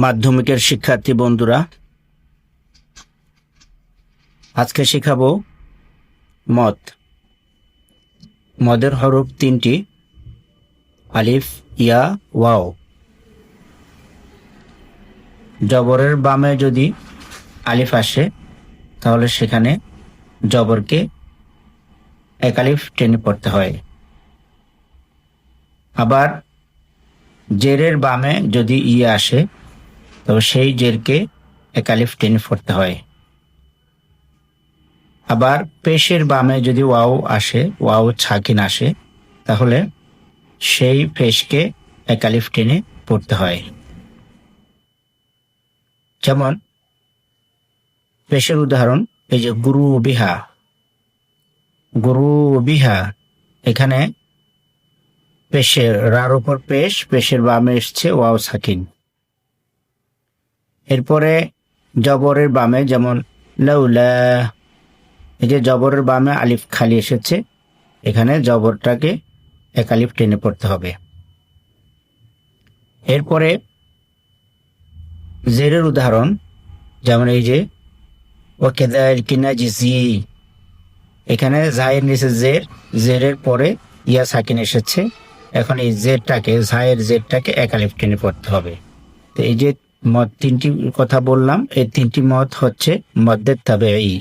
মাধ্যমিকের শিক্ষার্থী বন্ধুরা, আজকে শেখাবো মদ। মদের হরফ তিনটি: আলিফ, ইয়া, ওয়াও। জবরের বামে যদি আলিফ আসে তাহলে সেখানে জবরকে এক আলিফ টেনে পড়তে হয়। আবার জেরের বামে যদি ইয়া আসে তবে সেই জেরকে এক আলিফ টেনে পড়তে হয়। আবার পেশের বামে যদি ওয়াও আসে, ওয়াও ছাকিন আসে, তাহলে সেই পেশকে এক আলিফ টেনে পড়তে হয়। যেমন পেশের উদাহরণ এই যে গুরু বিহা, গুরু বিহা, এখানে পেশের রার উপর পেশ, পেশের বামে এসছে ওয়াও ছাকিন। এরপরে জবরের বামে যেমন লাউলা, এই যে জবরের বামে আলিফ খালি এসেছে, এখানে জবরটাকে এক আলিফ টেনে পড়তে হবে। এরপরে জেরের উদাহরণ যেমন এই যে ওয়াকাযালিকা নাজজি, এখানে জায়ের নিচে জের, জেরের পরে ইয়া সাকিন এসেছে, এখন এই জেরটাকে, জায়ের জেরটাকে এক আলিফ টেনে পড়তে হবে। তো এই যে মদ তিনটি কথা বললাম, এই তিনটি মদ হচ্ছে মদ্দের তাবেঈ।